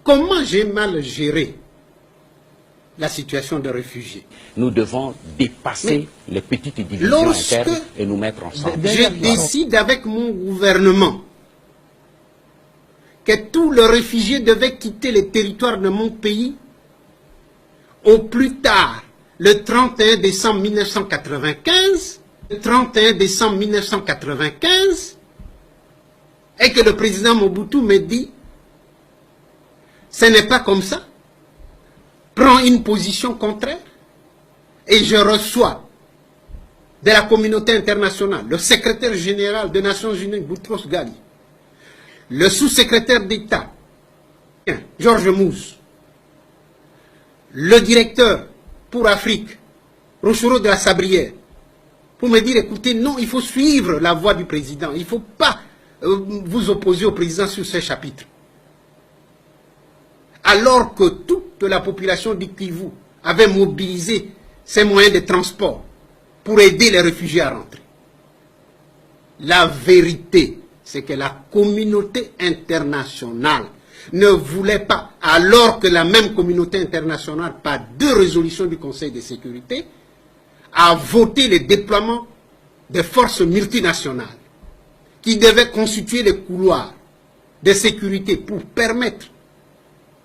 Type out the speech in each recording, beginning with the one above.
comment j'ai mal géré la situation de réfugiés. Nous devons dépasser les petites divisions internes et nous mettre ensemble. Je décide avec mon gouvernement que tous les réfugiés devaient quitter les territoires de mon pays au plus tard le 31 décembre 1995, le 31 décembre 1995, et que le président Mobutu me dit, ce n'est pas comme ça, prends une position contraire, et je reçois de la communauté internationale le secrétaire général des Nations Unies, Boutros Ghali, le sous-secrétaire d'État, Georges Mousse, le directeur pour Afrique, Rochero de la Sabrière, pour me dire, écoutez, non, il faut suivre la voie du président, il ne faut pas vous opposer au président sur ces chapitres. Alors que toute la population du Kivu avait mobilisé ses moyens de transport pour aider les réfugiés à rentrer. La vérité, c'est que la communauté internationale ne voulait pas, alors que la même communauté internationale, par 2 résolutions du Conseil de sécurité, a voté le déploiement des forces multinationales qui devaient constituer les couloirs de sécurité pour permettre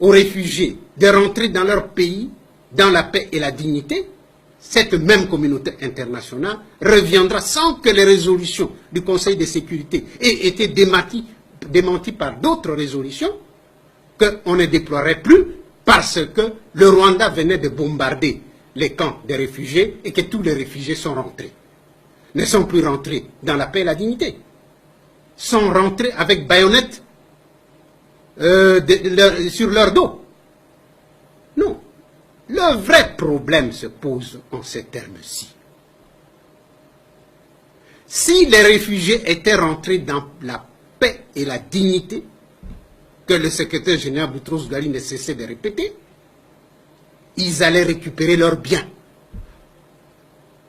aux réfugiés de rentrer dans leur pays dans la paix et la dignité. Cette même communauté internationale reviendra sans que les résolutions du Conseil de sécurité aient été démenties par d'autres résolutions, qu'on ne déploierait plus parce que le Rwanda venait de bombarder les camps des réfugiés et que tous les réfugiés sont rentrés. Ne sont plus rentrés dans la paix et la dignité. Sont rentrés avec baïonnettes sur leur dos. Non. Le vrai problème se pose en ces termes-ci. Si les réfugiés étaient rentrés dans la paix et la dignité, que le secrétaire général Boutros Ghali ne cessait de répéter, ils allaient récupérer leurs biens,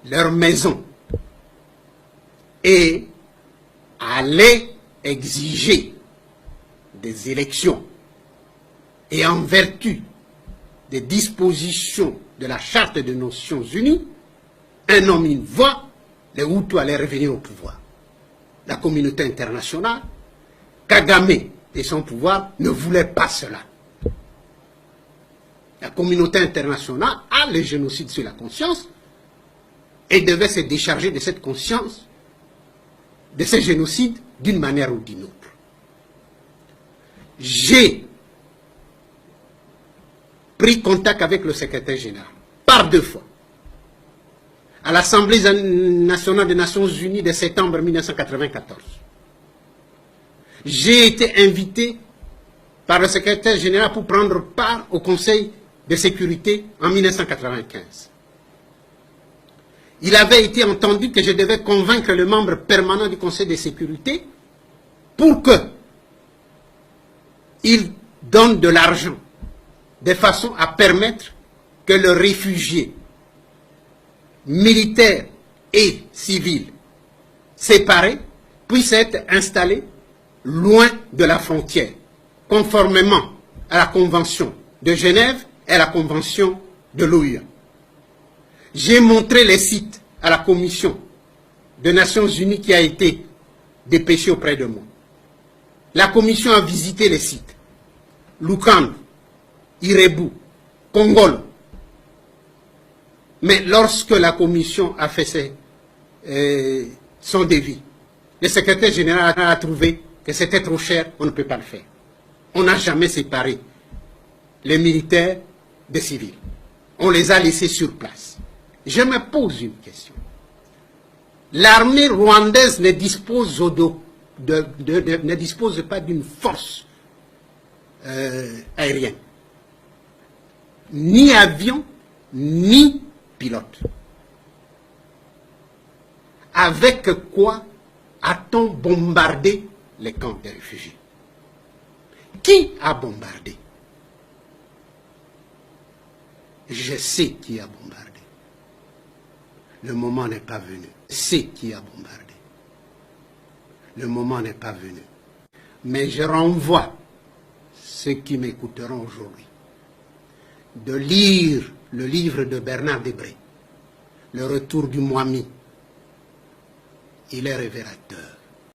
leurs maisons, et allaient exiger des élections. Et en vertu des dispositions de la Charte des Nations Unies, un homme, une voix, les Hutus allaient revenir au pouvoir. La communauté internationale, Kagame et son pouvoir ne voulaient pas cela. La communauté internationale a le génocide sur la conscience et devait se décharger de cette conscience, de ce génocide, d'une manière ou d'une autre. J'ai pris contact avec le secrétaire général, par 2 fois, à l'Assemblée nationale des Nations Unies de septembre 1994. J'ai été invité par le secrétaire général pour prendre part au Conseil de sécurité en 1995. Il avait été entendu que je devais convaincre le membre permanent du Conseil de sécurité pour qu'il donne de l'argent de façon à permettre que le réfugié militaire et civil séparés puisse être installé loin de la frontière, conformément à la Convention de Genève et à la Convention de l'OUA. J'ai montré les sites à la Commission des Nations Unies qui a été dépêchée auprès de moi. La Commission a visité les sites. Lukandu, Irebu, Kongolo. Mais lorsque la Commission a fait son devis, le secrétaire général a trouvé que c'était trop cher, on ne peut pas le faire. On n'a jamais séparé les militaires des civils. On les a laissés sur place. Je me pose une question. L'armée rwandaise ne dispose, ne dispose pas d'une force aérienne. Ni avion, ni pilote. Avec quoi a-t-on bombardé les camps des réfugiés? Qui a bombardé? Je sais qui a bombardé. Le moment n'est pas venu. Je sais qui a bombardé. Le moment n'est pas venu. Mais je renvoie ceux qui m'écouteront aujourd'hui de lire le livre de Bernard Debré, Le Retour du Mwami. Il est révélateur.